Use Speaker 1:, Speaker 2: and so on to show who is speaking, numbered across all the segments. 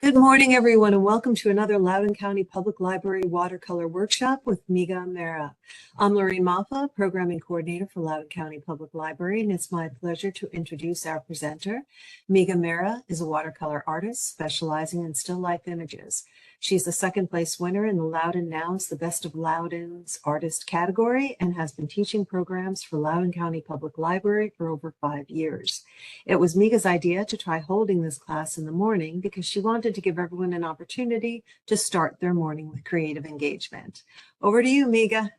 Speaker 1: Good morning, everyone, and welcome to another Loudoun County Public Library Watercolor Workshop with Megha Mehra. I'm Lorraine Maffa, Programming Coordinator for Loudoun County Public Library, and it's my pleasure to introduce our presenter. Megha Mehra is a watercolor artist specializing in still life images. She's the second place winner in the Loudoun Now's The Best of Loudoun's Artist category and has been teaching programs for Loudoun County Public Library for over 5 years. It was Megha's idea to try holding this class in the morning because she wanted to give everyone an opportunity to start their morning with creative engagement. Over to you, Megha.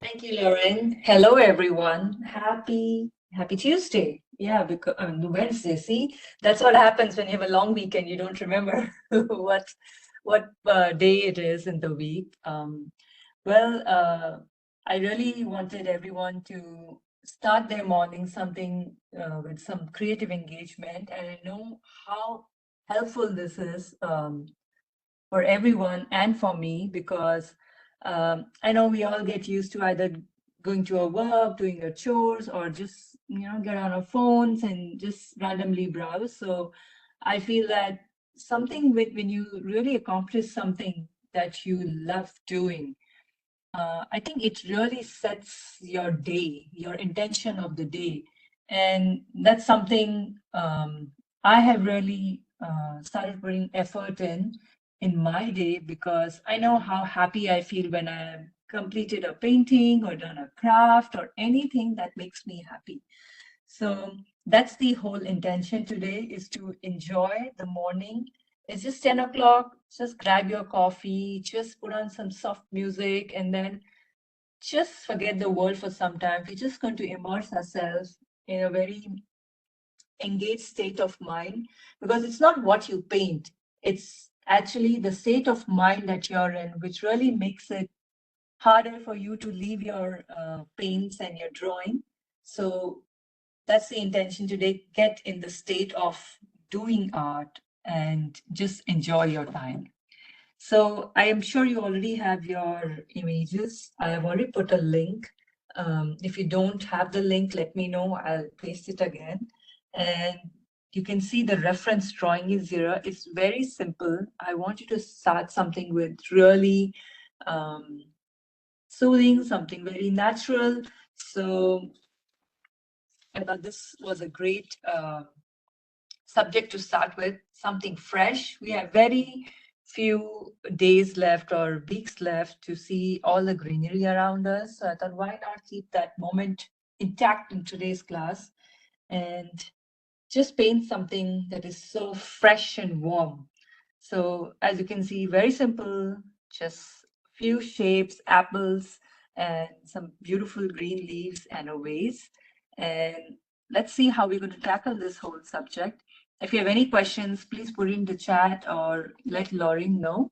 Speaker 2: Thank you, Lauren. Hello, everyone. Happy Tuesday. Yeah, because Wednesday. See, that's what happens when you have a long weekend. You don't remember what day it is in the week. I really wanted everyone to start their morning with some creative engagement, and I know how helpful this is for everyone and for me because I know we all get used to either going to our work, doing our chores, or just get on our phones and just randomly browse. So I feel that when you really accomplish something that you love doing, I think it really sets your day, your intention of the day, and that's something I have really started putting effort in my day because I know how happy I feel when I have completed a painting or done a craft or anything that makes me happy. So that's the whole intention today, is to enjoy the morning. It's just 10 o'clock, just grab your coffee, just put on some soft music, and then just forget the world for some time. We're just going to immerse ourselves in a very engaged state of mind, because it's not what you paint, it's actually the state of mind that you're in, which really makes it harder for you to leave your paints and your drawing. So that's the intention today. Get in the state of doing art and just enjoy your time. So I am sure you already have your images. I have already put a link. If you don't have the link, let me know. I'll paste it again. And you can see the reference drawing is here. It's very simple. I want you to start something with really soothing, something very natural. So I thought this was a great subject to start with, something fresh. We have very few days left or weeks left to see all the greenery around us. So I thought, why not keep that moment intact in today's class and just paint something that is so fresh and warm. So as you can see, very simple, just few shapes, apples, and some beautiful green leaves and a vase. And let's see how we're going to tackle this whole subject. If you have any questions, please put it in the chat or let Lauren know,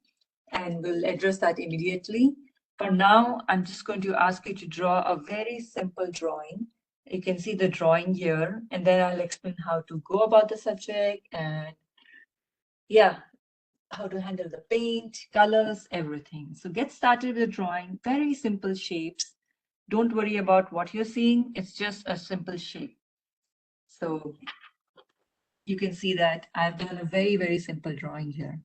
Speaker 2: and we'll address that immediately. For now, I'm just going to ask you to draw a very simple drawing. You can see the drawing here, and then I'll explain how to go about the subject and how to handle the paint, colors, everything. So get started with the drawing. Very simple shapes. Don't worry about what you're seeing. It's just a simple shape. So you can see that I've done a very, very simple drawing here.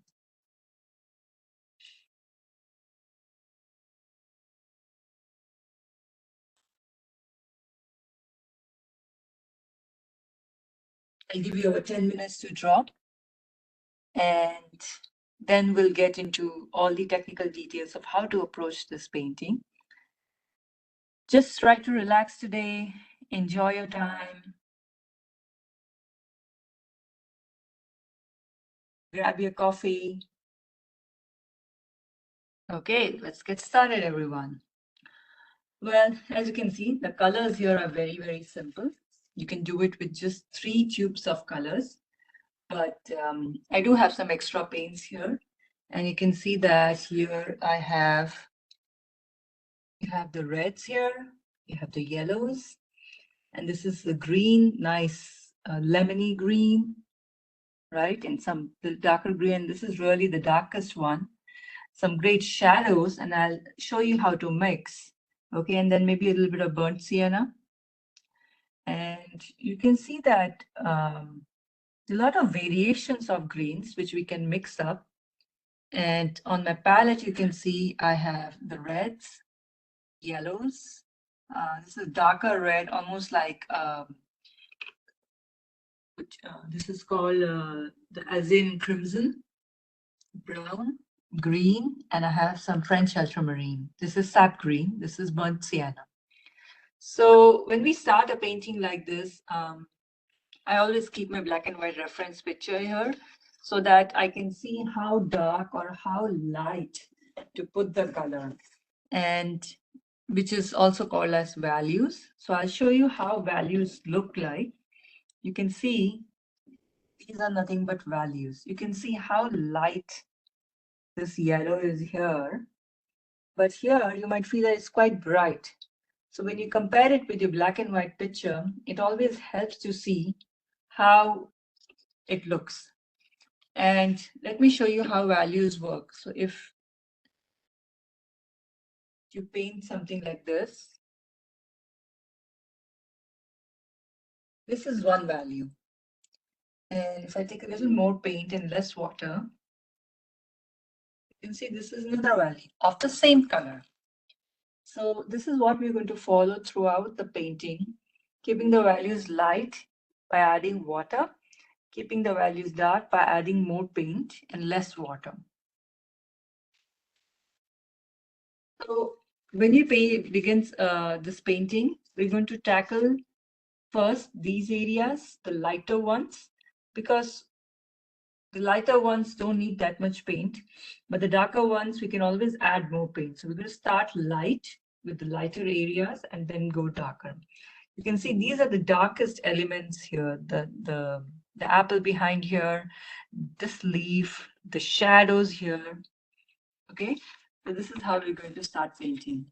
Speaker 2: I'll give you over 10 minutes to draw, and then we'll get into all the technical details of how to approach this painting. Just try to relax today, enjoy your time. Grab your coffee. Okay, let's get started, everyone. Well, as you can see, the colors here are very, very simple. You can do it with just 3 tubes of colors. But I do have some extra paints here, and you can see that here you have the reds here, you have the yellows, and this is the green, nice lemony green, right? And some the darker green. This is really the darkest one. Some great shadows, and I'll show you how to mix. Okay, and then maybe a little bit of burnt sienna. And you can see that a lot of variations of greens which we can mix up. And on my palette, you can see I have the reds, yellows. This is darker red, almost like this is called the azin crimson, brown, green, and I have some French ultramarine. This is sap green. This is burnt sienna. So when we start a painting like this, I always keep my black and white reference picture here so that I can see how dark or how light to put the color, and which is also called as values. So I'll show you how values look like. You can see these are nothing but values. You can see how light this yellow is here, but here you might feel that it's quite bright. So when you compare it with your black and white picture, it always helps to see how it looks. And let me show you how values work. So if you paint something like this is one value. And if I take a little more paint and less water, you can see this is another value of the same color. So this is what we're going to follow throughout the painting, keeping the values light by adding water, keeping the values dark by adding more paint and less water. So when you begins this painting, we're going to tackle first these areas, the lighter ones, because the lighter ones don't need that much paint, but the darker ones, we can always add more paint. So we're going to start light with the lighter areas and then go darker. You can see these are the darkest elements here, the apple behind here, this leaf, the shadows here. Okay, so this is how we're going to start painting.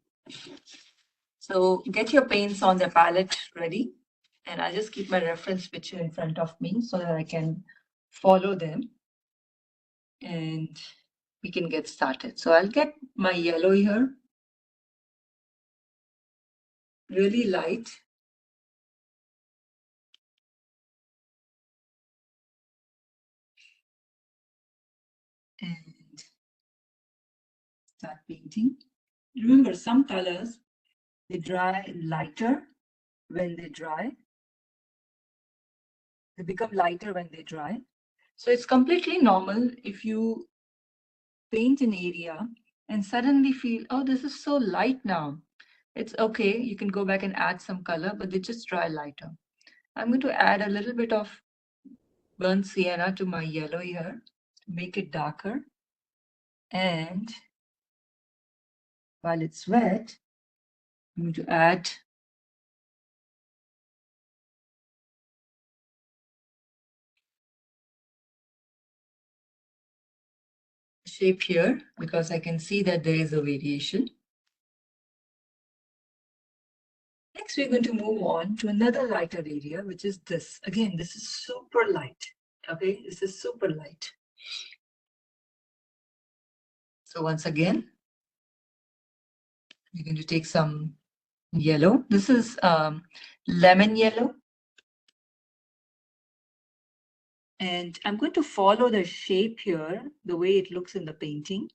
Speaker 2: So get your paints on the palette ready, and I'll just keep my reference picture in front of me so that I can follow them and we can get started. So I'll get my yellow here, really light. And start painting. Remember, some colors, they dry lighter when they dry. They become lighter when they dry. So it's completely normal if you paint an area and suddenly feel, oh, this is so light now. It's okay. You can go back and add some color, but they just dry lighter. I'm going to add a little bit of burnt sienna to my yellow here to make it darker. And while it's wet, I'm going to add shape here because I can see that there is a variation. Next, we're going to move on to another lighter area, which is this. Again, this is super light. Okay, this is super light. So once again, we're going to take some yellow. This is lemon yellow. And I'm going to follow the shape here, the way it looks in the painting.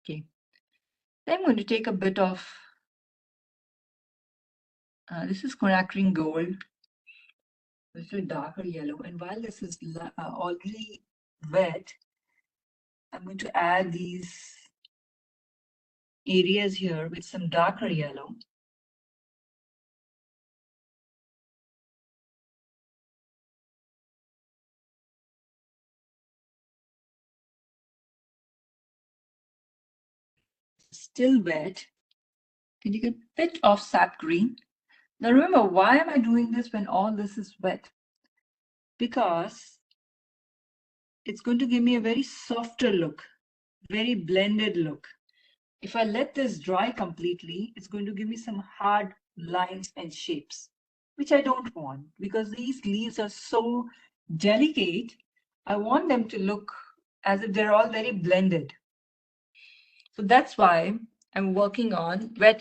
Speaker 2: Okay. Then I'm going to take a bit of, this is Conakry gold, a little darker yellow. And while this is already wet, I'm going to add these areas here with some darker yellow. Still wet, and you get a bit of sap green. Now remember, why am I doing this when all this is wet? Because it's going to give me a very softer look, very blended look. If I let this dry completely, it's going to give me some hard lines and shapes, which I don't want because these leaves are so delicate. I want them to look as if they're all very blended. So that's why I'm working on wet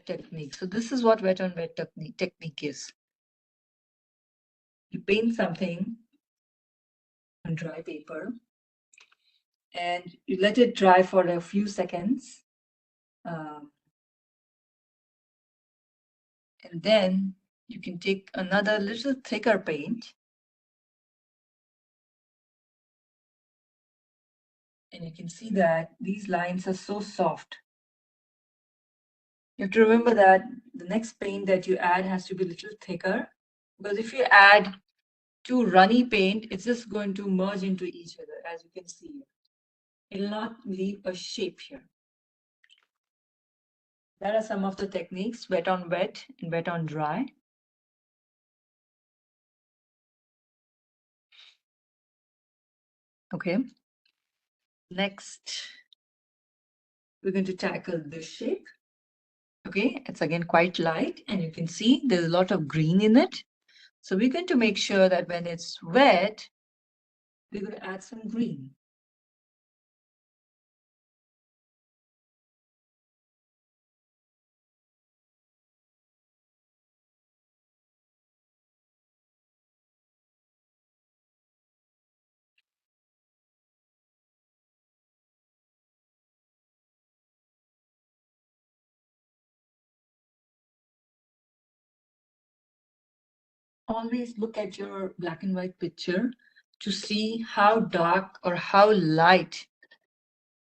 Speaker 2: technique. So this is what wet on wet technique is. You paint something on dry paper and you let it dry for a few seconds. And then you can take another little thicker paint and you can see that these lines are so soft. You have to remember that the next paint that you add has to be a little thicker, because if you add too runny paint, it's just going to merge into each other, as you can see here. It will not leave a shape here. That are some of the techniques, wet on wet and wet on dry. Okay. Next, we're going to tackle this shape. Okay, it's again quite light and you can see there's a lot of green in it. So we're going to make sure that when it's wet, we're going to add some green. Always look at your black and white picture to see how dark or how light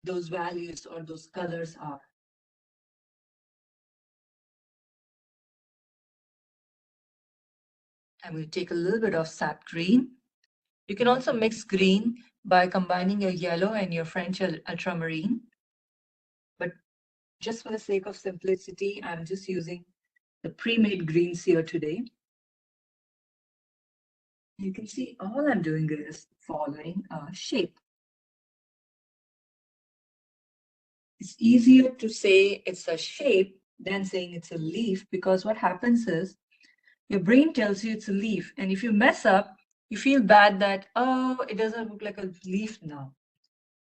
Speaker 2: those values or those colors are. I'm going to take a little bit of sap green. You can also mix green by combining your yellow and your French ultramarine. But just for the sake of simplicity, I'm just using the pre-made greens here today. You can see all I'm doing is following a shape. It's easier to say it's a shape than saying it's a leaf, because what happens is your brain tells you it's a leaf. And if you mess up, you feel bad that, oh, it doesn't look like a leaf now.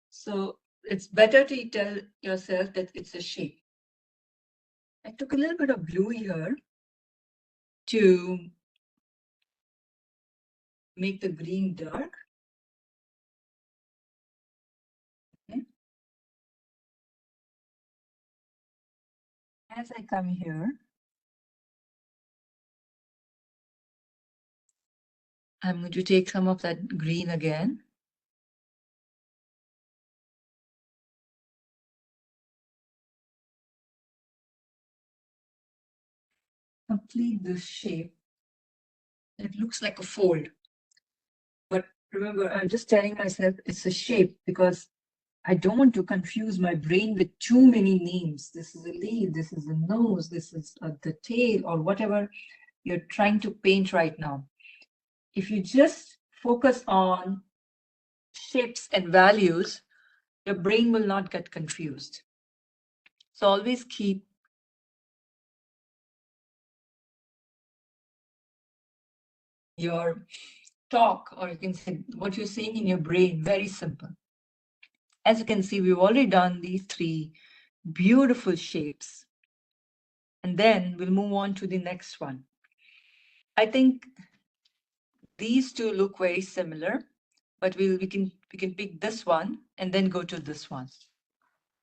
Speaker 2: So it's better to tell yourself that it's a shape. I took a little bit of blue here to make the green dark. Okay. As I come here, I'm going to take some of that green again. Complete this shape. It looks like a fold. But remember, I'm just telling myself it's a shape because I don't want to confuse my brain with too many names. This is a leaf, this is a nose, this is the tail, or whatever you're trying to paint right now. If you just focus on shapes and values, your brain will not get confused. So always keep your talk, or you can say what you're saying in your brain, very simple. As you can see, we've already done these three beautiful shapes. And then we'll move on to the next one. I think these two look very similar, but we can pick this one and then go to this one.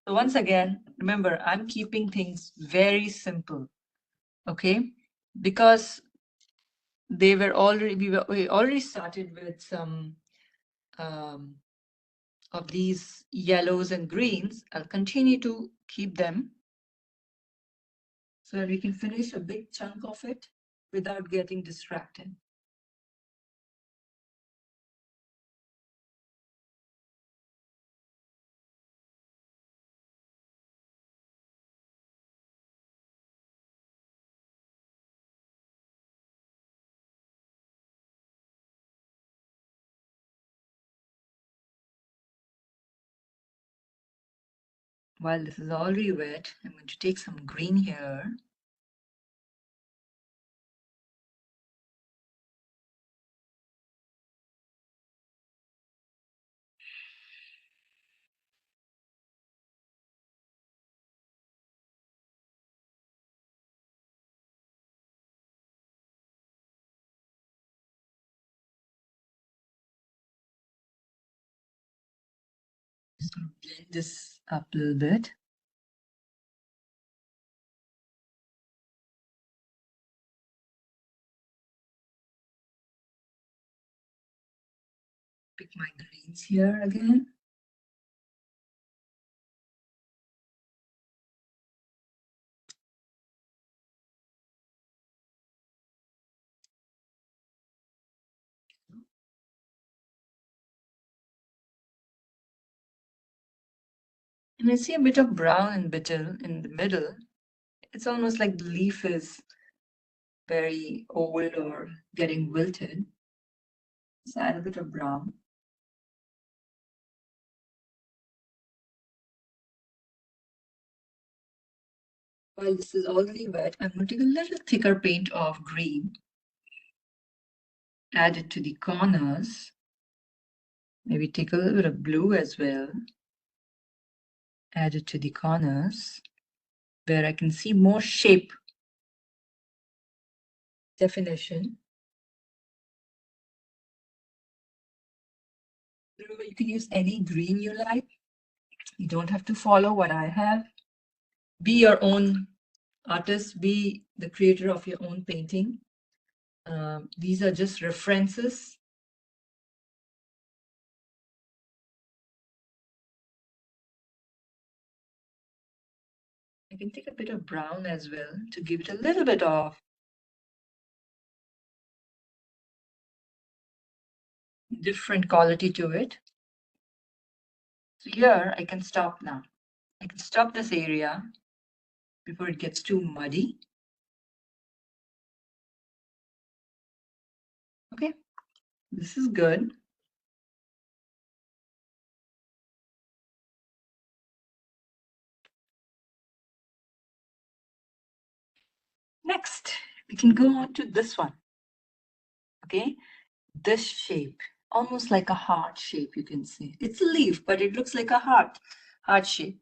Speaker 2: So once again, remember, I'm keeping things very simple, okay? Because they were already, we already started with some of these yellows and greens. I'll continue to keep them so that we can finish a big chunk of it without getting distracted. While this is already wet, I'm going to take some green here. Just going to blend this up a little bit. Pick my greens here again. And I see a bit of brown in the middle. It's almost like the leaf is very old or getting wilted. So add a bit of brown. While this is already wet, I'm going to take a little thicker paint of green. Add it to the corners. Maybe take a little bit of blue as well. Add it to the corners where I can see more shape definition. Remember, you can use any green you like. You don't have to follow what I have. Be your own artist, be the creator of your own painting. These are just references. I can take a bit of brown as well to give it a little bit of different quality to it. So here I can stop now. I can stop this area before it gets too muddy. Okay, this is good. Next, we can go on to this one. Okay, this shape, almost like a heart shape, you can see. It's a leaf, but it looks like a heart shape,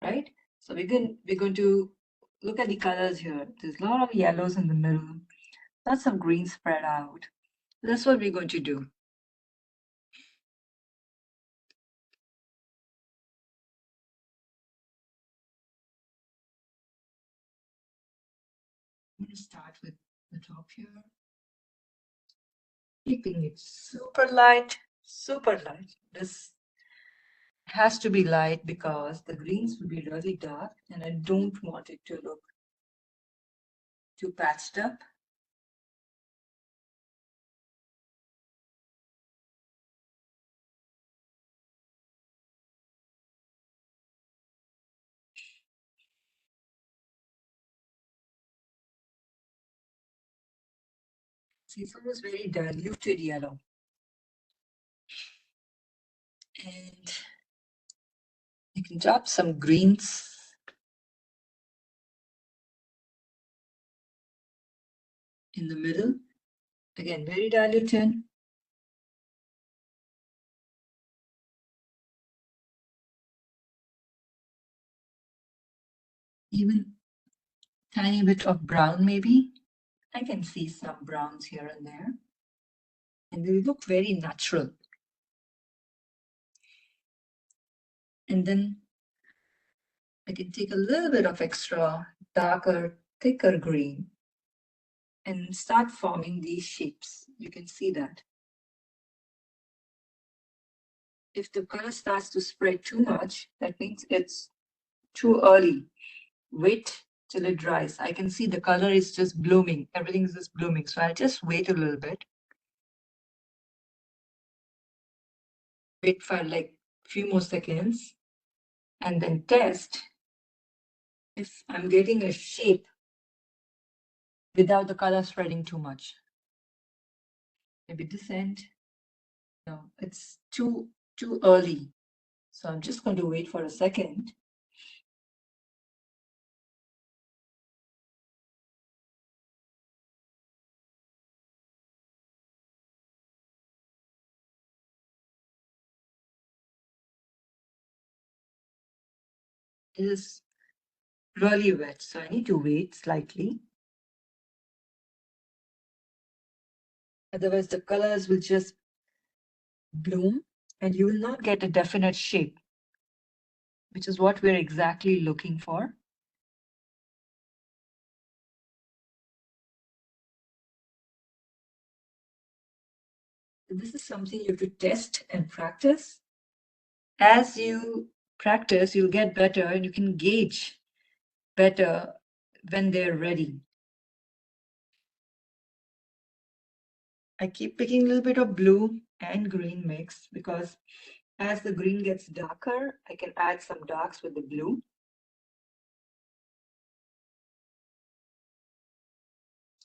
Speaker 2: right? So we're going to look at the colors here. There's a lot of yellows in the middle, lots of green spread out. That's what we're going to do. I'm going to start with the top here. Keeping it super light, super light. This has to be light because the greens will be really dark and I don't want it to look too patched up. See, it's almost very diluted yellow. And you can drop some greens. In the middle, again, very diluted. Even tiny bit of brown maybe. I can see some browns here and there. And they look very natural. And then I can take a little bit of extra darker, thicker green and start forming these shapes. You can see that. If the color starts to spread too much, that means it's too early. Wait till it dries. I can see the color is just blooming. Everything is just blooming. So I'll just wait a little bit. Wait for like a few more seconds and then test if I'm getting a shape without the color spreading too much. Maybe this end. No, it's too early. So I'm just going to wait for a second. is really wet, so I need to wait slightly. Otherwise, the colors will just bloom and you will not get a definite shape, which is what we're exactly looking for. This is something you have to test and practice. As you practice, you'll get better and you can gauge better when they're ready. I keep picking a little bit of blue and green mix because as the green gets darker, I can add some darks with the blue.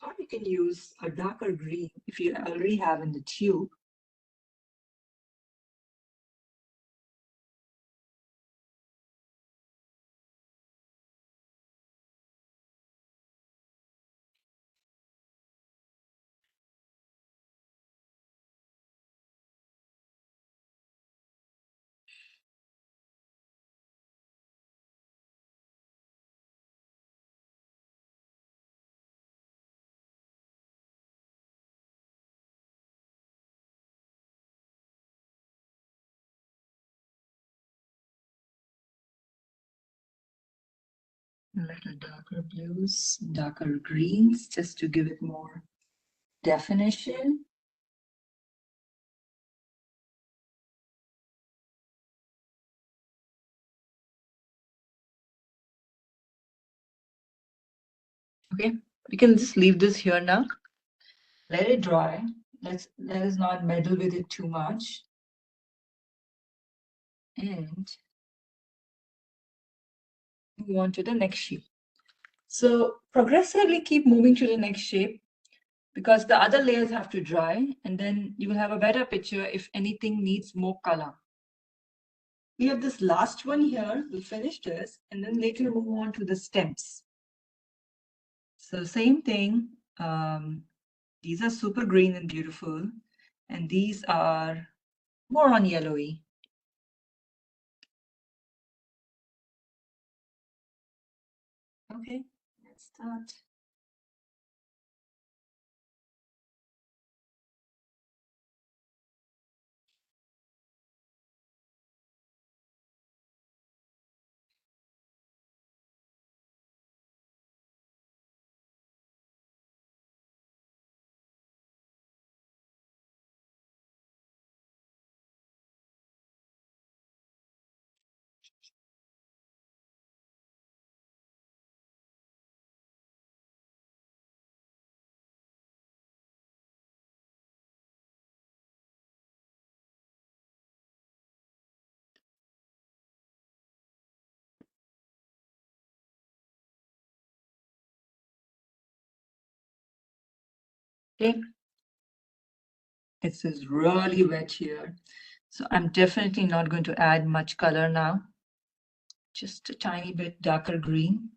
Speaker 2: Or you can use a darker green if you already have in the tube. A little darker blues, darker greens, just to give it more definition. Okay, we can just leave this here now. Let it dry. Let us not meddle with it too much. And move on to the next shape. So progressively keep moving to the next shape because the other layers have to dry and then you will have a better picture if anything needs more color. We have this last one here, we'll finish this and then later move on to the stems. So same thing, these are super green and beautiful and these are more on yellowy. Okay, let's start. Okay, it is really wet here. So I'm definitely not going to add much color now. Just a tiny bit darker green.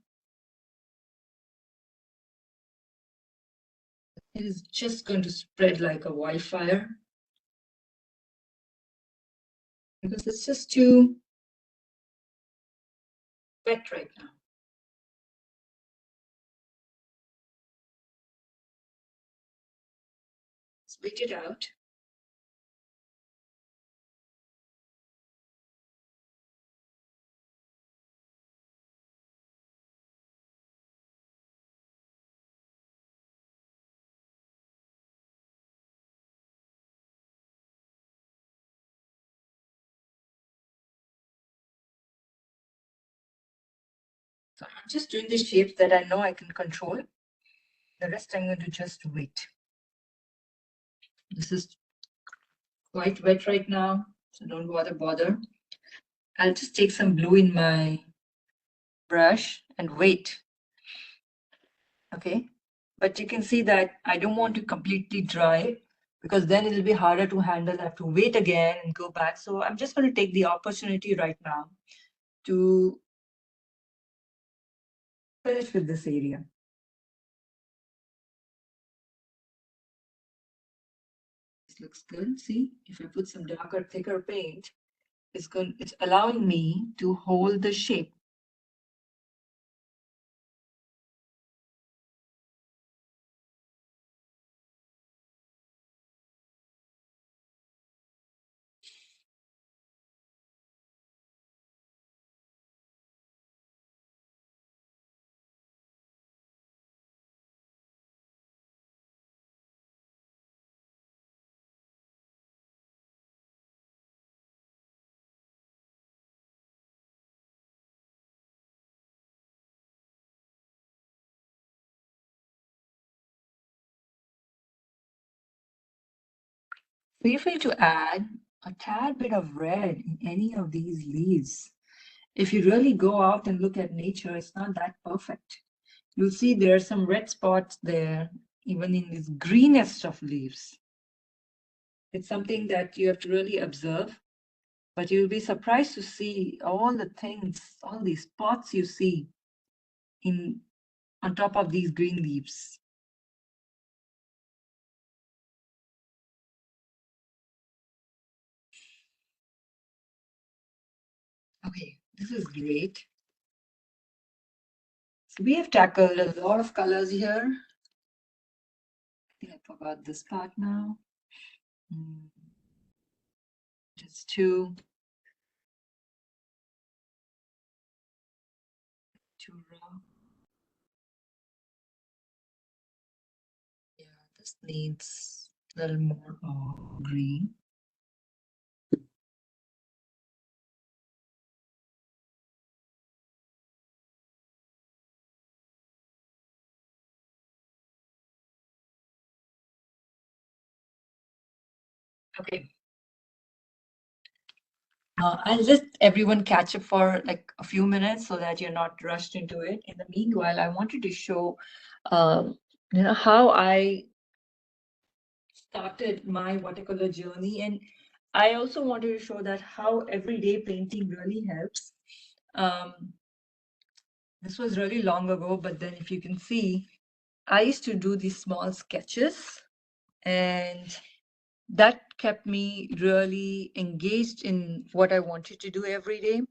Speaker 2: It is just going to spread like a wildfire because it's just too wet right now. Let's wait it out. So I'm just doing the shapes that I know I can control. The rest I'm going to just wait. This is quite wet right now, so don't bother. I'll just take some blue in my brush and wait. Okay, but you can see that I don't want to completely dry because then it'll be harder to handle. I have to wait again and go back. So I'm just going to take the opportunity right now to finish with this area. This looks good. See, if I put some darker, thicker paint, it's allowing me to hold the shape. feel free to add a tad bit of red in any of these leaves. If you really go out and look at nature, it's not that perfect. You'll see there are some red spots there, even in this greenest of leaves. It's something that you have to really observe, but you'll be surprised to see all the things, all these spots you see on top of these green leaves. Okay, this is great. So we have tackled a lot of colors here. I think I forgot this part now. Just too raw. Yeah, this needs a little more green. Okay. I'll let everyone catch up for like a few minutes so that you're not rushed into it. In the meanwhile, I wanted to show, how I started my watercolor journey, and I also wanted to show that how everyday painting really helps. This was really long ago, but then if you can see, I used to do these small sketches, and that kept me really engaged in what I wanted to do every day.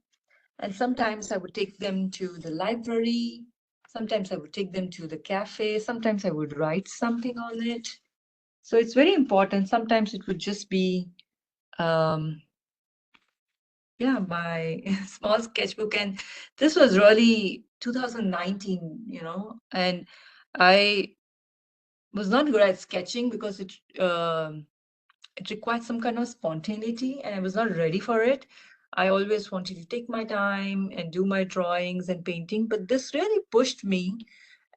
Speaker 2: And sometimes I would take them to the library. Sometimes I would take them to the cafe. Sometimes I would write something on it. So it's very important. Sometimes it would just be, my small sketchbook. And this was really 2019, and I was not good at sketching because it required some kind of spontaneity, and I was not ready for it. I always wanted to take my time and do my drawings and painting, but this really pushed me.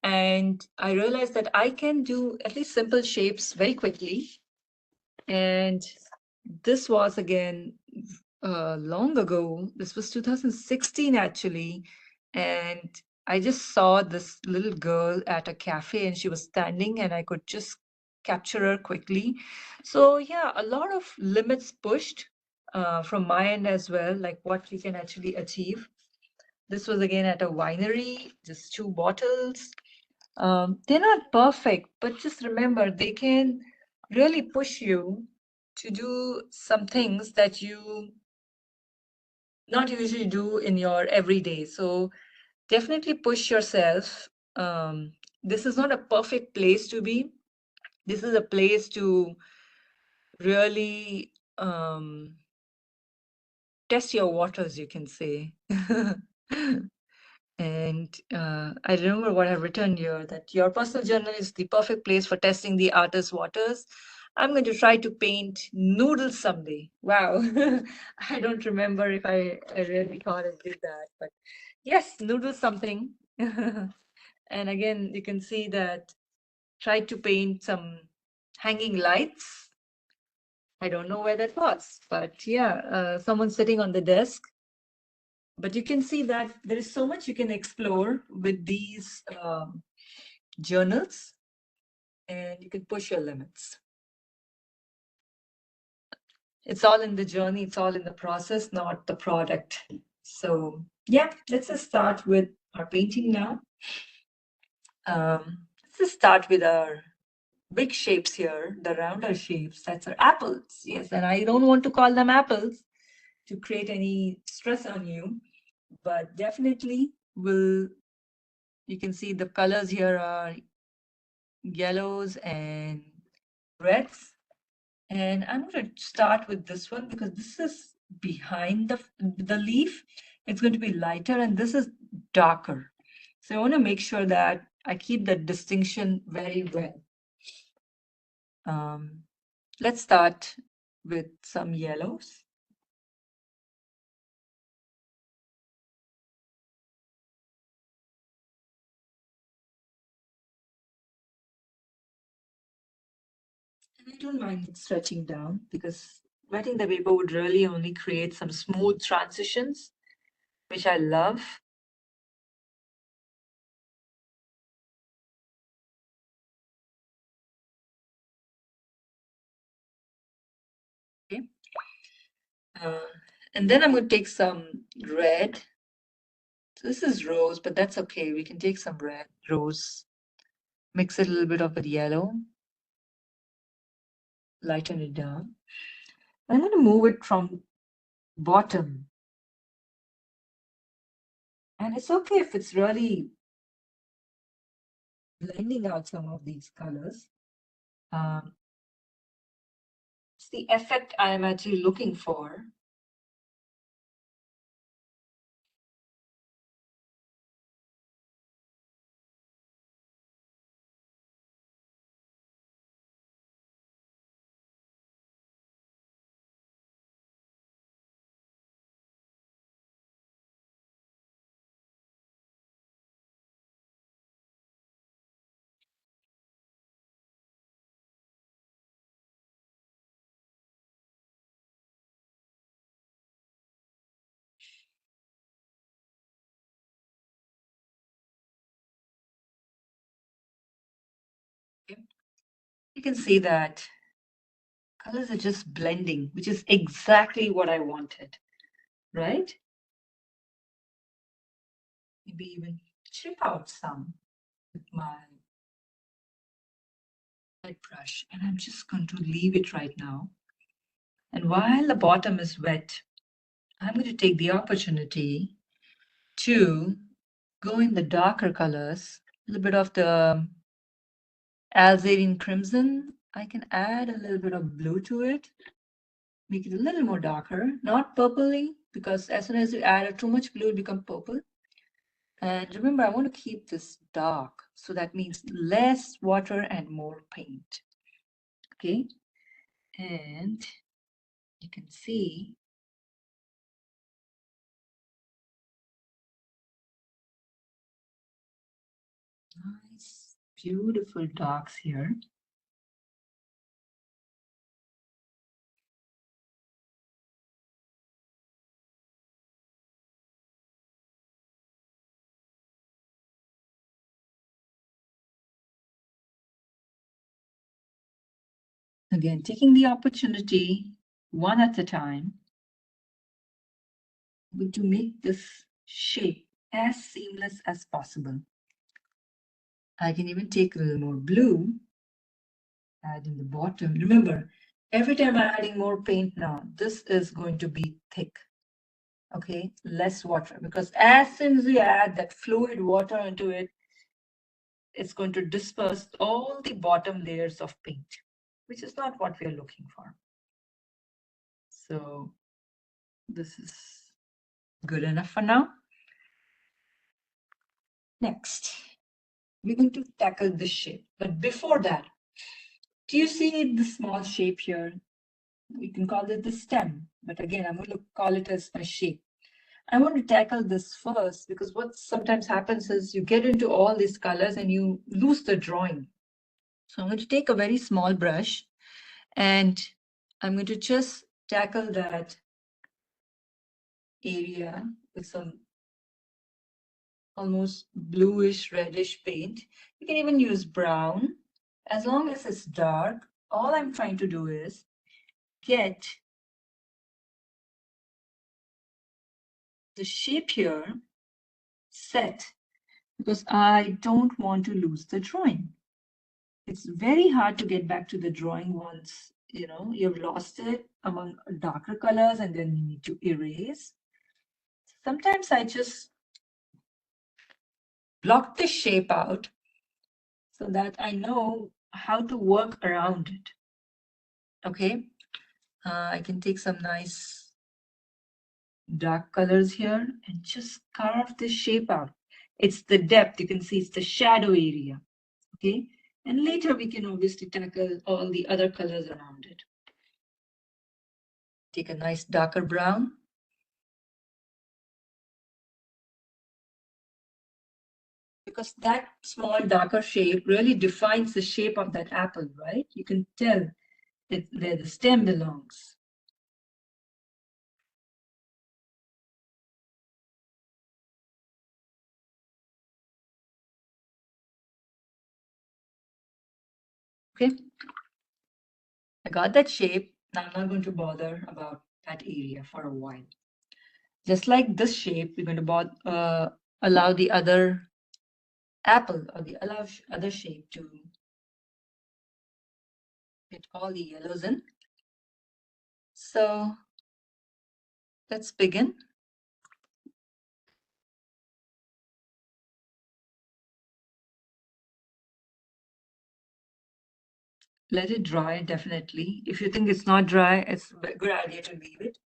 Speaker 2: And I realized that I can do at least simple shapes very quickly. And this was again long ago. This was 2016 actually. And I just saw this little girl at a cafe and she was standing and I could just capture her quickly. So yeah, a lot of limits pushed from my end as well, like what you can actually achieve. This was again at a winery, just 2 bottles. They're not perfect, but just remember they can really push you to do some things that you not usually do in your everyday. So definitely push yourself. This is not a perfect place to be. This is a place to really test your waters, you can say. And I remember what I've written here, that your personal journal is the perfect place for testing the artist's waters. I'm going to try to paint noodles someday. Wow. I don't remember if I really thought I did that, but yes, noodles something. And again, you can see that tried to paint some hanging lights. I don't know where that was, but yeah, someone sitting on the desk. But you can see that there is so much you can explore with these journals, and you can push your limits. It's all in the journey, it's all in the process, not the product. So yeah, let's just start with our painting now. Let's just start with our big shapes here, the rounder shapes. That's our apples. Yes, and I don't want to call them apples to create any stress on you, but definitely you can see the colors here are yellows and reds. And I'm going to start with this one because this is behind the leaf. It's going to be lighter and this is darker. So I want to make sure that I keep that distinction very well. Let's start with some yellows. I don't mind it stretching down because wetting the paper would really only create some smooth transitions, which I love. Okay. And then I'm going to take some red. So this is rose, but that's okay. We can take some red, rose, mix it a little bit of with yellow, lighten it down. I'm going to move it from bottom. And it's okay if it's really blending out some of these colors. It's the effect I am actually looking for. Okay. You can see that colors are just blending, which is exactly what I wanted, right? Maybe even chip out some with my brush, and I'm just going to leave it right now. And while the bottom is wet, I'm going to take the opportunity to go in the darker colors, a little bit of the Alzarian crimson. I can add a little bit of blue to it, make it a little more darker, not purpley, because as soon as you add too much blue, it becomes purple. And remember, I want to keep this dark. So that means less water and more paint. Okay. And you can see nice, beautiful darks here. Again, taking the opportunity one at a time to make this shape as seamless as possible. I can even take a little more blue, add in the bottom. Remember, every time I'm adding more paint now, this is going to be thick. Okay, less water, because as soon as you add that fluid water into it, it's going to disperse all the bottom layers of paint, which is not what we are looking for. So this is good enough for now. Next, we're going to tackle this shape. But before that, do you see the small shape here? We can call it the stem, but again, I'm going to call it as a shape. I want to tackle this first because what sometimes happens is you get into all these colors and you lose the drawing. So I'm going to take a very small brush and I'm going to just tackle that area with some almost bluish reddish paint. You can even use brown. As long as it's dark, all I'm trying to do is get the shape here set because I don't want to lose the drawing. It's very hard to get back to the drawing once you've lost it among darker colors and then you need to erase. Sometimes I just block the shape out so that I know how to work around it. Okay, I can take some nice dark colors here and just carve this shape out. It's the depth, you can see it's the shadow area. Okay, and later we can obviously tackle all the other colors around it. Take a nice darker brown. Because that small darker shape really defines the shape of that apple, right? You can tell where the stem belongs. Okay, I got that shape. Now I'm not going to bother about that area for a while. Just like this shape, we're going to allow the other apple or the other shape to get all the yellows in. So let's begin. Let it dry, definitely. If you think it's not dry, it's a good idea to leave it.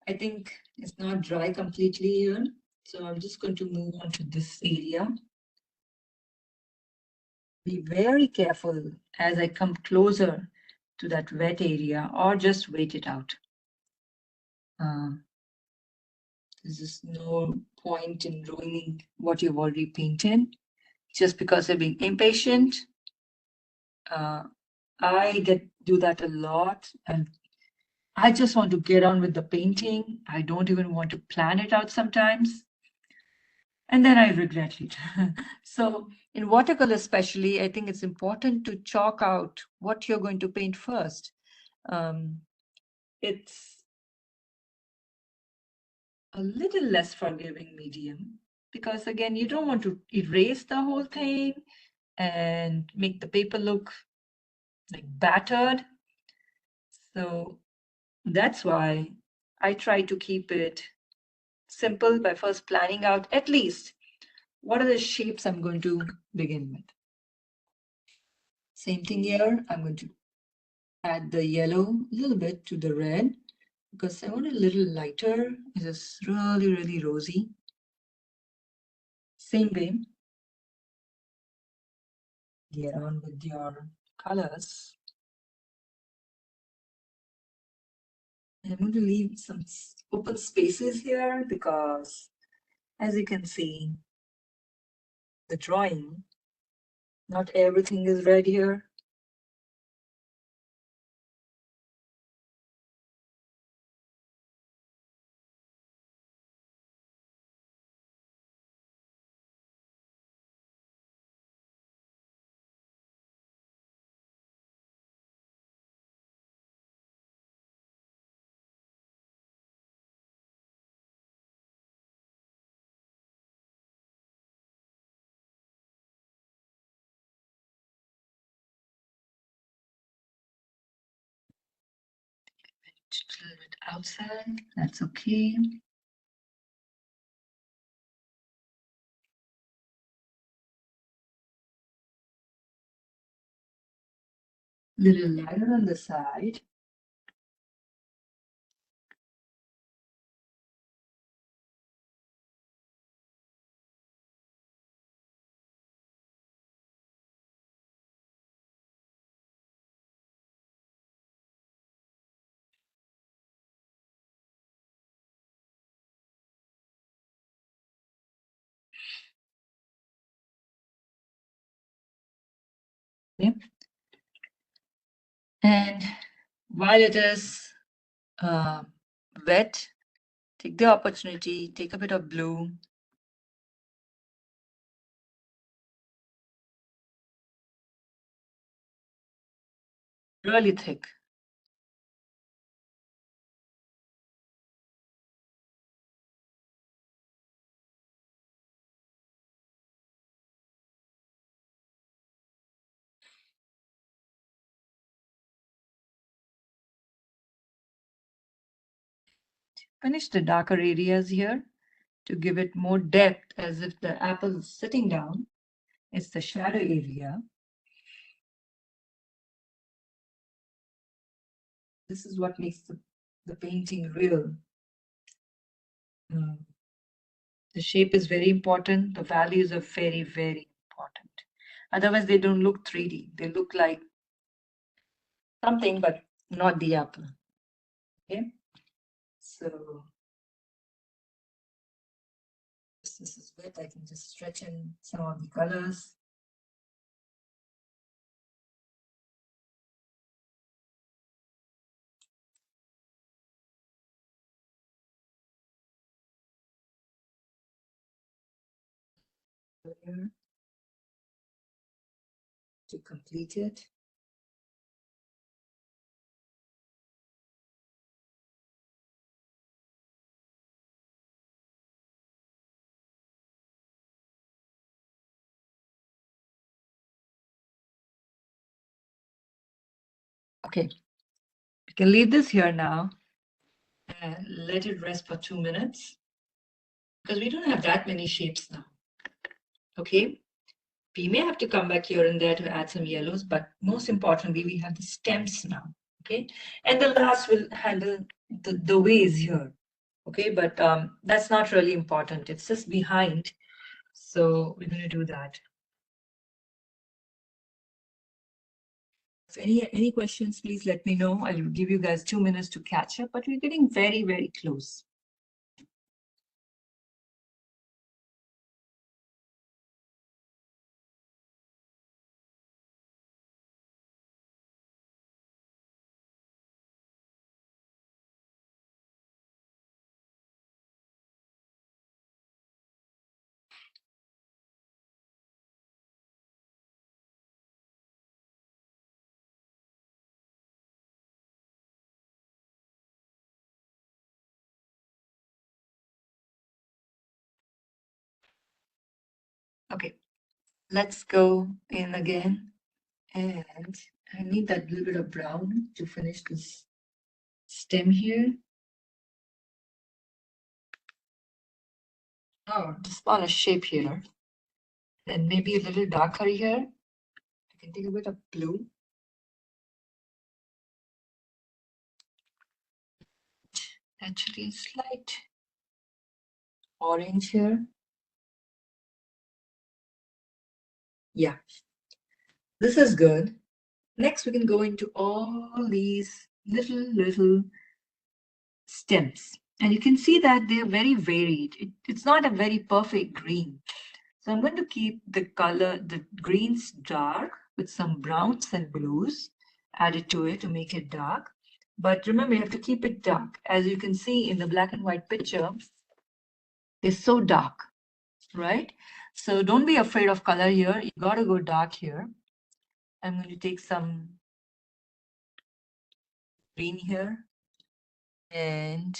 Speaker 2: I think it's not dry completely here. So I'm just going to move on to this area. Be very careful as I come closer to that wet area, or just wait it out. There's just no point in ruining what you've already painted just because you're being impatient. I do that a lot, and I just want to get on with the painting. I don't even want to plan it out sometimes. And then I regret it. So in watercolor especially, I think it's important to chalk out what you're going to paint first. It's a little less forgiving medium because, again, you don't want to erase the whole thing and make the paper look like battered. So that's why I try to keep it simple by first planning out at least what are the shapes I'm going to begin with. Same thing here. I'm going to add the yellow a little bit to the red because I want it a little lighter. It is really, really rosy. Same way, get on with your colors. I'm going to leave some open spaces here because, as you can see, the drawing, not everything is red here. A little bit outside, that's okay. Little lighter on the side. Okay. And while it is wet, take the opportunity, take a bit of blue. Really thick. Finish the darker areas here to give it more depth as if the apple is sitting down. It's the shadow area. This is what makes the painting real. The shape is very important. The values are very, very important. Otherwise, they don't look 3D. They look like something, but not the apple. Okay. So this is wet. I can just stretch in some of the colors. here to complete it. Okay, we can leave this here now and let it rest for 2 minutes because we don't have that many shapes now. Okay, we may have to come back here and there to add some yellows, but most importantly, we have the stems now. Okay, and the last will handle the ways here. Okay, but that's not really important. It's just behind. So we're going to do that. If any questions, please let me know. I'll give you guys 2 minutes to catch up, but we're getting very, very close. Okay, let's go in again. And I need that little bit of brown to finish this stem here. Oh, just want a shape here. And maybe a little darker here. I can take a bit of blue. Actually, a slight orange here. Yeah, this is good. Next, we can go into all these little stems. And you can see that they're very varied. It's not a very perfect green. So I'm going to keep the color, the greens dark with some browns and blues added to it to make it dark. But remember, you have to keep it dark. As you can see in the black and white picture, it's so dark, right? So don't be afraid of color here. You got to go dark here. I'm going to take some green here and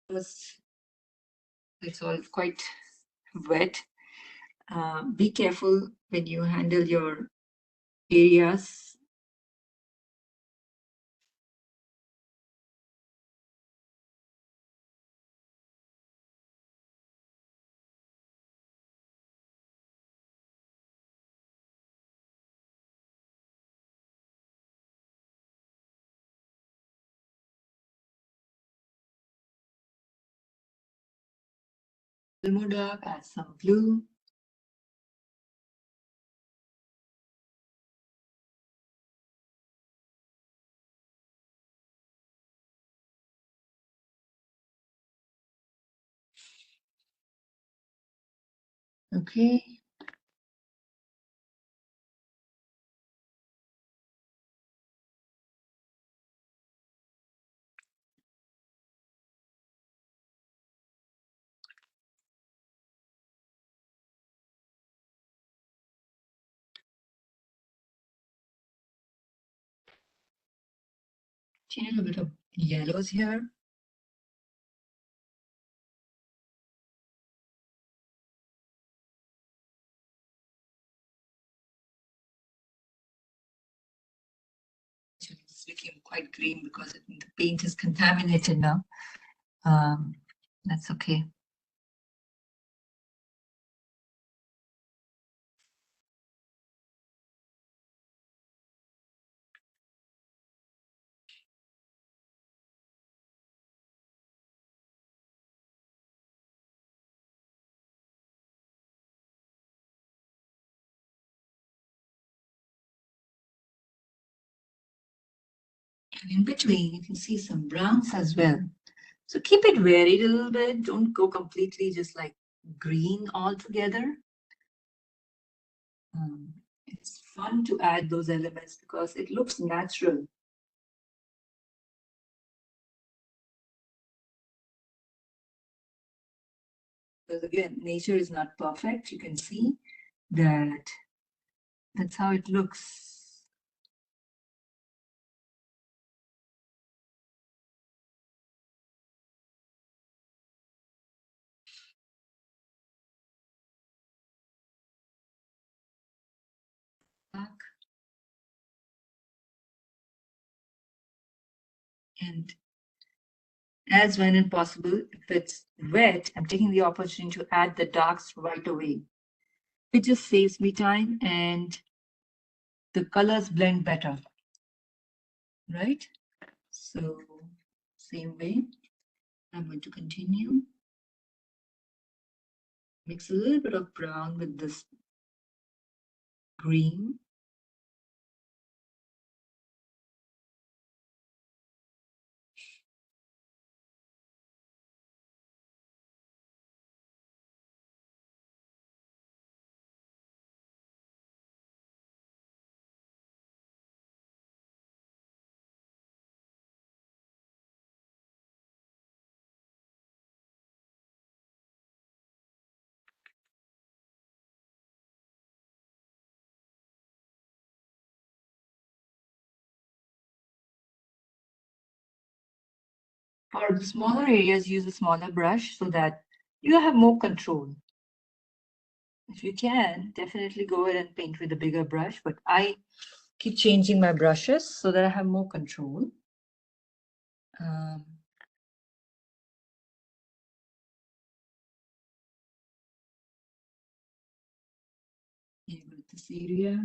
Speaker 2: it's all quite wet. Be careful when you handle your areas. A little more dark, add some blue. Okay. A little bit of yellows here. It's became quite green because the paint is contaminated now. That's okay. And in between, you can see some browns as well. So keep it varied a little bit. Don't go completely just like green altogether. It's fun to add those elements because it looks natural. Because again, nature is not perfect. You can see that that's how it looks. Back. And as when it's possible, if it's wet, I'm taking the opportunity to add the darks right away. It just saves me time and the colors blend better, right? So same way, I'm going to continue. Mix a little bit of brown with this green. For the smaller areas, use a smaller brush so that you have more control. If you can, definitely go ahead and paint with a bigger brush, but I keep changing my brushes so that I have more control. Here with this area.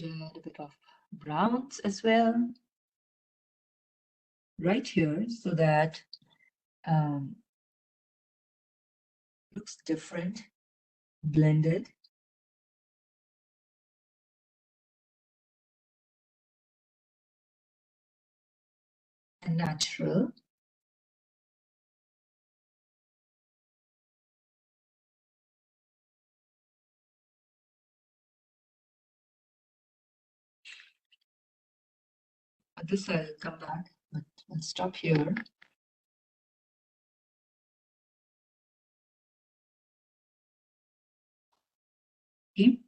Speaker 2: Add a bit of browns as well right here so that looks different, blended. And natural. This I'll come back, but I'll stop here. Okay.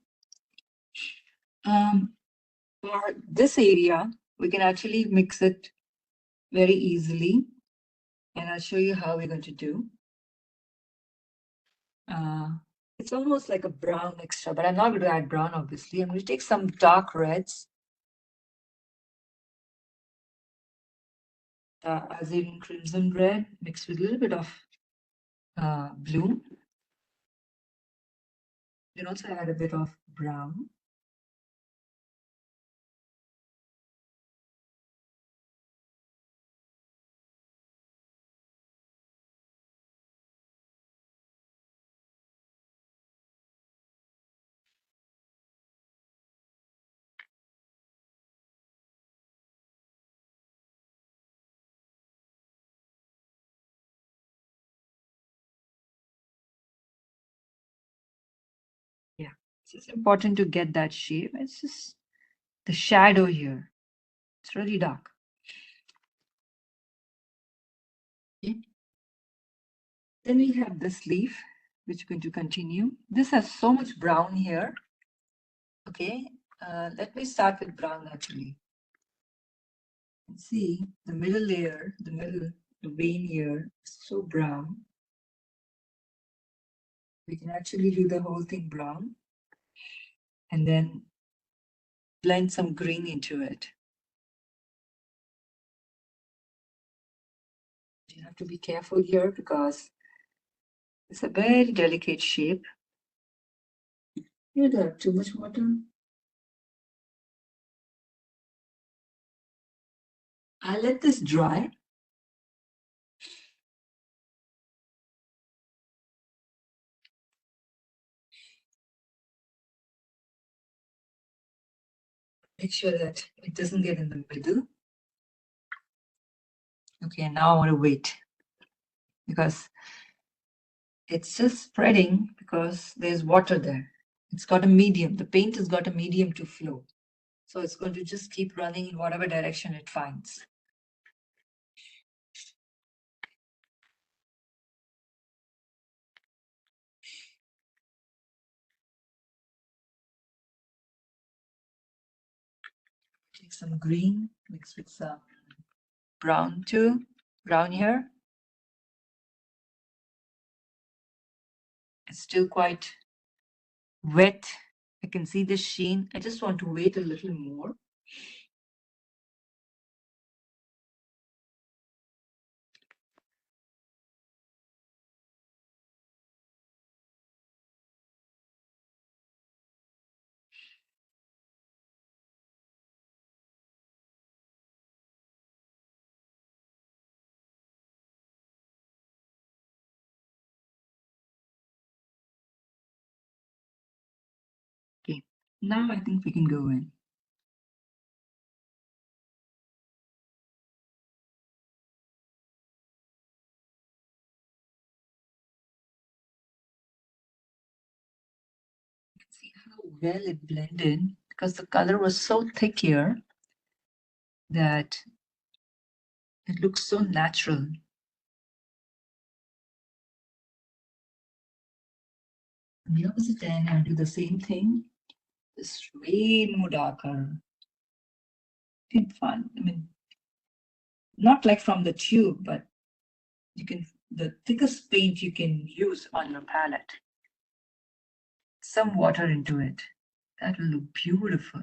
Speaker 2: For this area, we can actually mix it very easily, and I'll show you how we're going to do. It's almost like a brown mixture, but I'm not going to add brown, obviously. I'm going to take some dark reds, as in crimson red, mixed with a little bit of blue. You can also add a bit of brown. Yeah, it's just important to get that shape. It's just the shadow here. It's really dark. Okay. Then we have this leaf, which we're going to continue. This has so much brown here. Okay, let me start with brown actually. And see the middle layer, the vein here is so brown. We can actually do the whole thing brown and then blend some green into it. You have to be careful here because it's a very delicate shape. You don't have too much water. I'll let this dry. Make sure that it doesn't get in the middle. Okay, now I want to wait because it's just spreading because there's water there. It's got a medium. The paint has got a medium to flow. So it's going to just keep running in whatever direction it finds. Take some green, mix with some brown too, brown here. It's still quite wet. I can see the sheen. I just want to wait a little more. Okay, now I think we can go in. You can see how well it blended because the color was so thick here that it looks so natural. On the opposite end, I'll do the same thing. It's way more darker. It's fun. I mean, not like from the tube, but you can, the thickest paint you can use on your palette. Some water into it. That will look beautiful.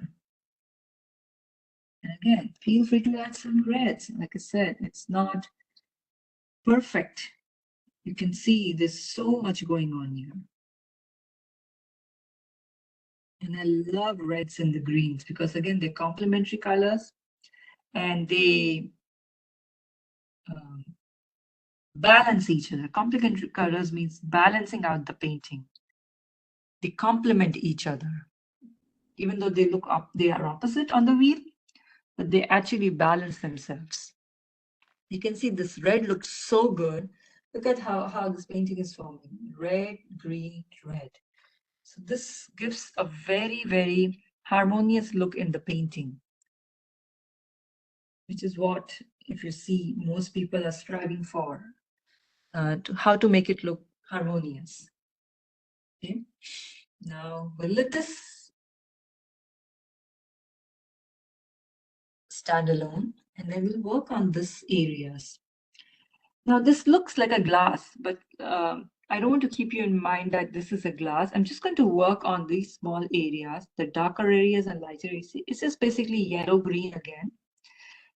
Speaker 2: And again, feel free to add some reds. Like I said, it's not perfect. You can see there's so much going on here. And I love reds and the greens because again, they're complementary colors and they balance each other. Complementary colors means balancing out the painting. They complement each other. Even though they look up, they are opposite on the wheel, but they actually balance themselves. You can see this red looks so good. Look at how this painting is forming. Red, green, red. So this gives a very, very harmonious look in the painting, which is what, if you see, most people are striving for, how to make it look harmonious. Okay. Now we'll let this stand alone, and then we'll work on this areas. Now this looks like a glass, but I don't want to keep you in mind that this is a glass. I'm just going to work on these small areas, the darker areas and lighter areas. It's just basically yellow-green again.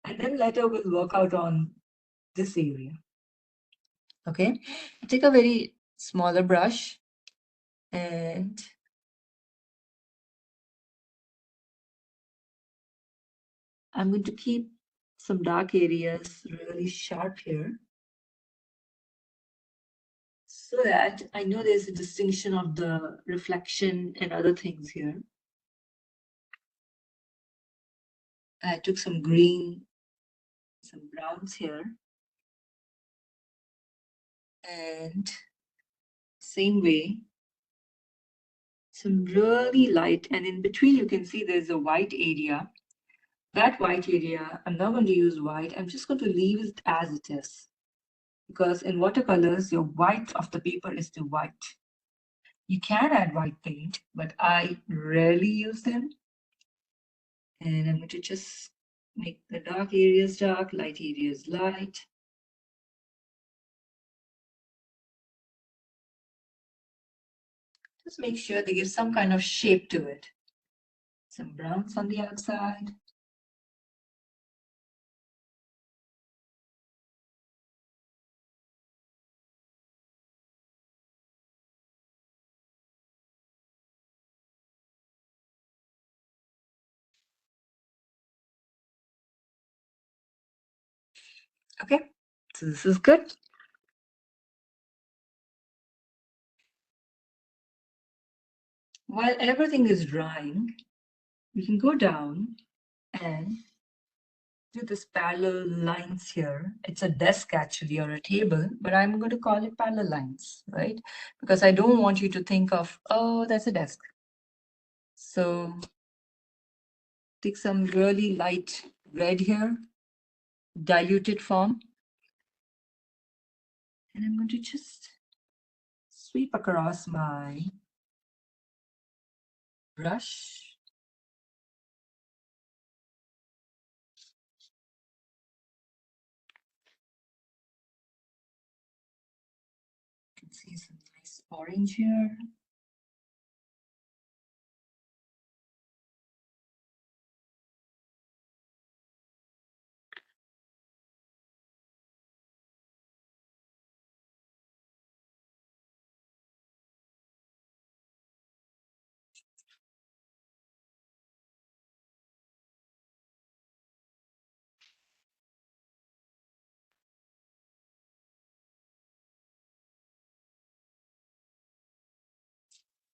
Speaker 2: And then later we'll work out on this area. Okay, take a very smaller brush and I'm going to keep some dark areas really sharp here, so that I know there's a distinction of the reflection and other things here. I took some green, some browns here, and same way, some really light, and in between you can see there's a white area. That white area, I'm not going to use white, I'm just going to leave it as it is. Because in watercolors, your white of the paper is the white. You can add white paint, but I rarely use them. And I'm going to just make the dark areas dark, light areas light. Just make sure they give some kind of shape to it. Some browns on the outside. Okay, so this is good. While everything is drying, we can go down and do this parallel lines here. It's a desk actually, or a table, but I'm going to call it parallel lines, right? Because I don't want you to think of, oh, that's a desk. So take some really light red here, diluted form. And I'm going to just sweep across my brush. You can see some nice orange here.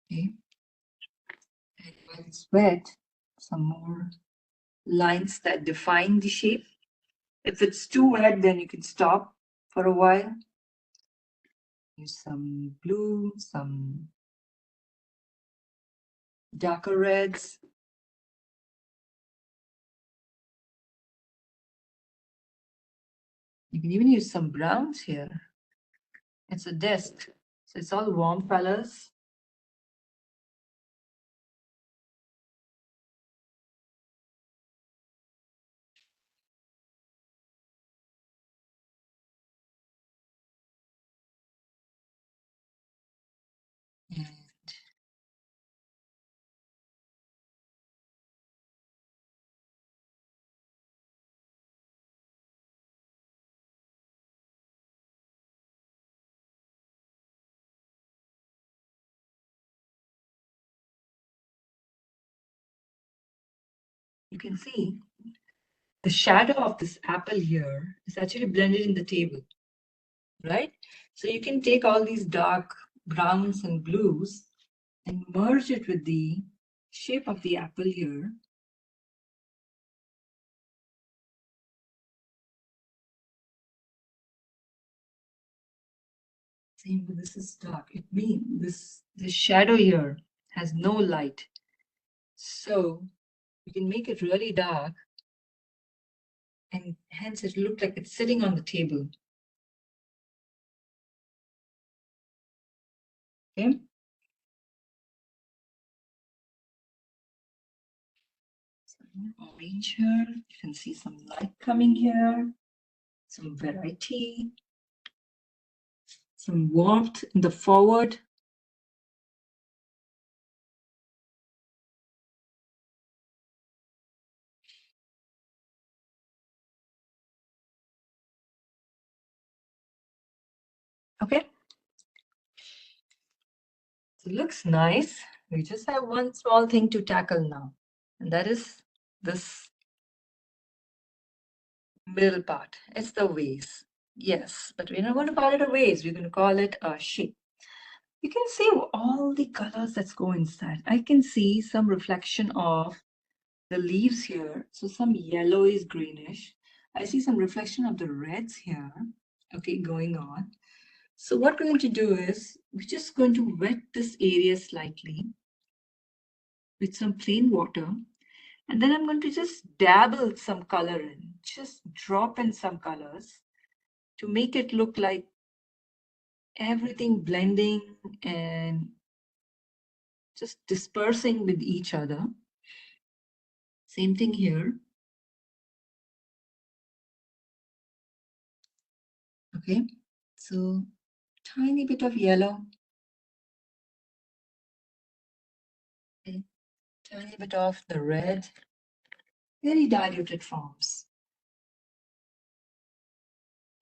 Speaker 2: Okay. And while it's wet, some more lines that define the shape. If it's too wet, then you can stop for a while. Use some blue, some darker reds. You can even use some browns here. It's a desk, so it's all warm colors. And you can see the shadow of this apple here is actually blended in the table, right? So you can take all these dark browns and blues and merge it with the shape of the apple here. Same with this is dark. It means this shadow here has no light. So you can make it really dark and hence it looked like it's sitting on the table. Okay. Some orange here. You can see some light coming here. Some variety. Some warmth in the forward. Okay. So it looks nice. We just have one small thing to tackle now, and that is this middle part. It's the vase. Yes, but we're not going to call it a vase. We're going to call it a shape. You can see all the colors that's go inside. I can see some reflection of the leaves here. So some yellowish greenish. I see some reflection of the reds here. Okay, going on. So what we're going to do is we're just going to wet this area slightly with some plain water. And then I'm going to just dabble some color in, just drop in some colors to make it look like everything blending and just dispersing with each other. Same thing here. Okay, so tiny bit of yellow. Okay. Tiny bit of the red. Very diluted forms.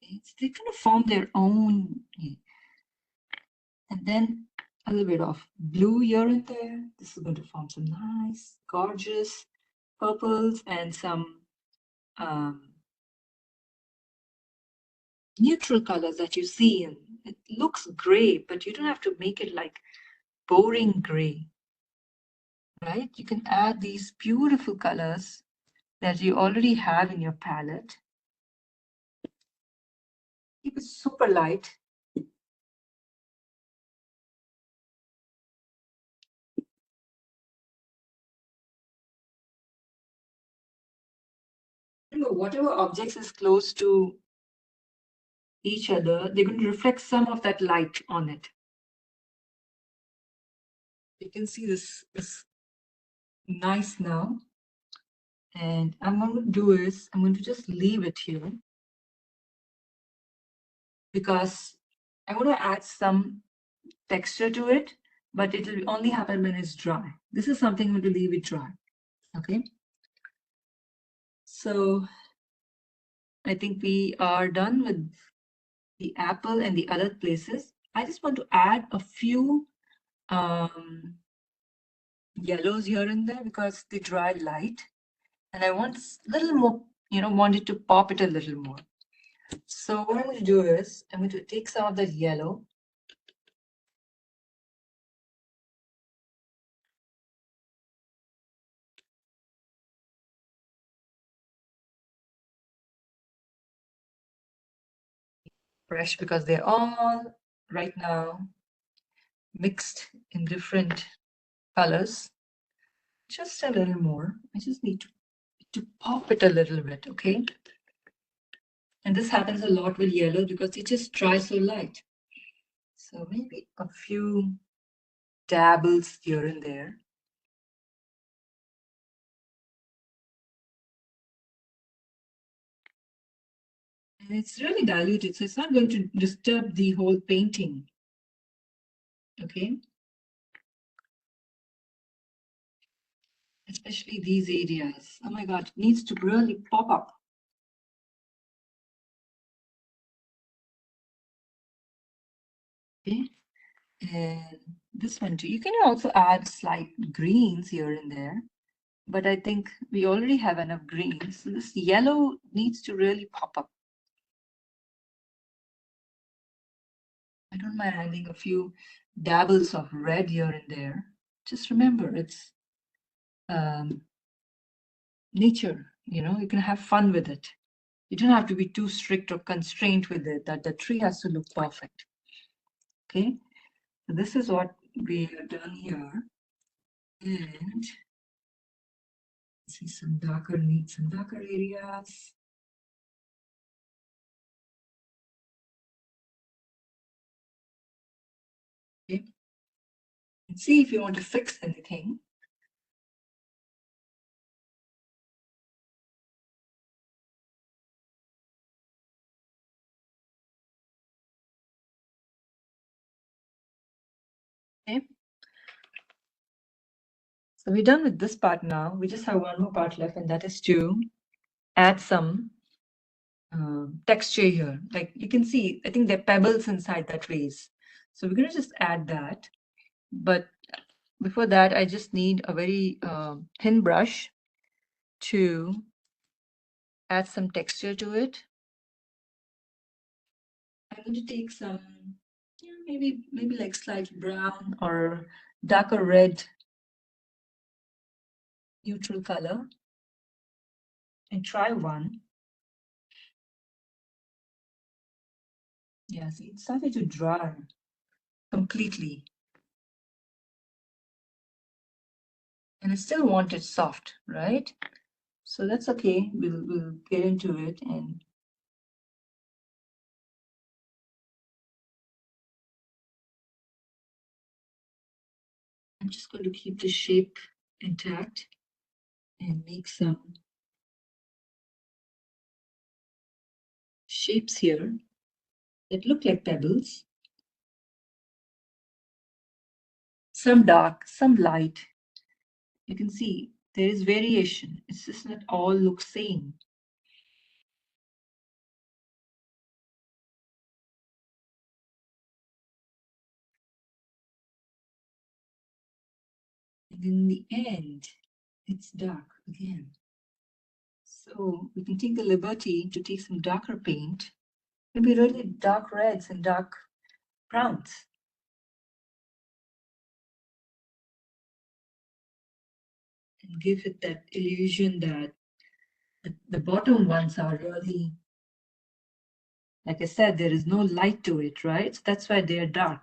Speaker 2: Okay. So they're going to form their own. Okay. And then a little bit of blue here and there. This is going to form some nice, gorgeous purples and some neutral colors that you see. And it looks gray, but you don't have to make it like boring gray, right? You can add these beautiful colors that you already have in your palette. Keep it super light. whatever objects is close to each other, they're going to reflect some of that light on it. You can see this is nice now. And I'm going to do is I'm going to just leave it here because I want to add some texture to it, but it will only happen when it's dry. This is something I'm going to leave it dry. Okay. So I think we are done with the apple and the other places. I just want to add a few yellows here and there because they dry light, and I want a little more, want it to pop it a little more. So what I'm going to do is I'm going to take some of that yellow. Fresh because they're all right now mixed in different colors. Just a little more. I just need to pop it a little bit, okay? And this happens a lot with yellow because it just dries so light. So maybe a few dabbles here and there. And it's really diluted, so it's not going to disturb the whole painting. Okay? Especially these areas. Oh my God, it needs to really pop up. Okay? And this one too. You can also add slight greens here and there, but I think we already have enough greens. So this yellow needs to really pop up. I don't mind adding a few dabbles of red here and there. Just remember, it's nature, you can have fun with it. You don't have to be too strict or constrained with it, that the tree has to look perfect. Okay, so this is what we have done here. And see some darker, need some darker areas. Okay, and see if you want to fix anything. Okay, so we're done with this part now. We just have one more part left, and that is to add some texture here. Like you can see, I think there are pebbles inside that vase. So we're going to just add that. But before that, I just need a very thin brush to add some texture to it. I'm going to take some, maybe like slight brown or darker red neutral color and try one. Yeah, see, it started to dry completely. And I still want it soft, right? So that's okay. We'll get into it. And I'm just going to keep the shape intact and make some shapes here that look like pebbles. Some dark, some light. You can see there is variation. It's just not all look same. And in the end, it's dark again. So we can take the liberty to take some darker paint, maybe really dark reds and dark browns. And give it that illusion that the bottom ones are really, like I said, there is no light to it, right? So that's why they are dark.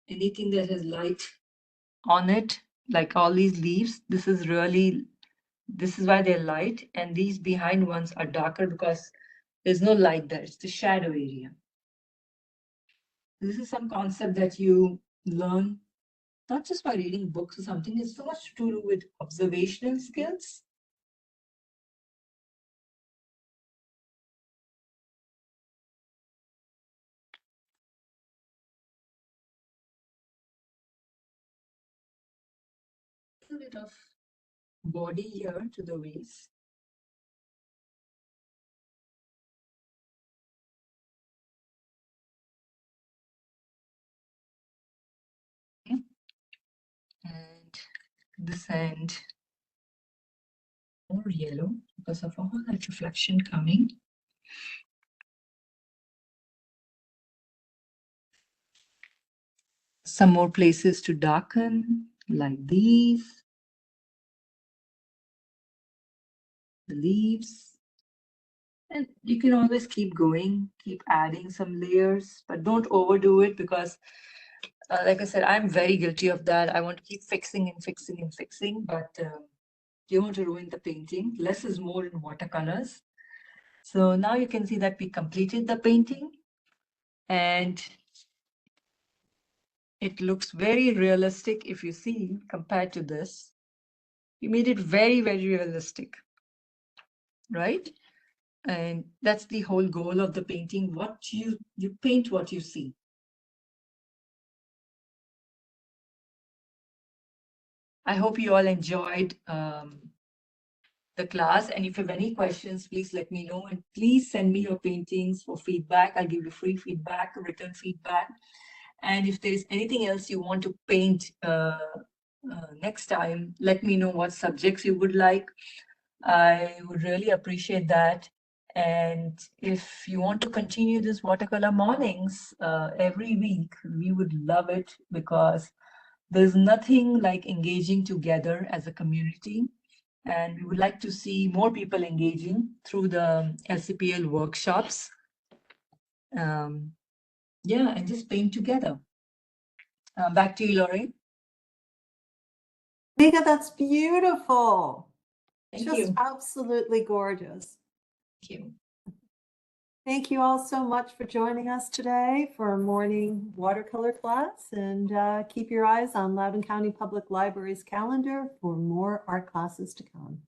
Speaker 2: Anything that has light on it like all these leaves, this is why they're light, and these behind ones are darker because there's no light there. It's the shadow area. This is some concept that you learn not just by reading books or something. It's so much to do with observational skills. A little bit of body here to the waist. And this end more yellow because of all that reflection coming. Some more places to darken, like these. The leaves. And you can always keep going, keep adding some layers, but don't overdo it because, like I said, I'm very guilty of that. I want to keep fixing and fixing and fixing, but you don't want to ruin the painting. Less is more in watercolors. So now you can see that we completed the painting and it looks very realistic if you see compared to this. We made it very, very realistic, right? And that's the whole goal of the painting. What you paint what you see. I hope you all enjoyed the class. And if you have any questions, please let me know. And please send me your paintings for feedback. I'll give you free feedback, written feedback. And if there is anything else you want to paint next time, let me know what subjects you would like. I would really appreciate that. And if you want to continue this watercolor mornings every week, we would love it because there's nothing like engaging together as a community. And we would like to see more people engaging through the LCPL workshops. Yeah, and just paint together. Back to you, Lorraine.
Speaker 1: Megha, that's beautiful.
Speaker 2: Thank
Speaker 1: Just
Speaker 2: you.
Speaker 1: absolutely gorgeous.
Speaker 2: Thank you.
Speaker 1: Thank you all so much for joining us today for our morning watercolor class, and keep your eyes on Loudoun County Public Library's calendar for more art classes to come.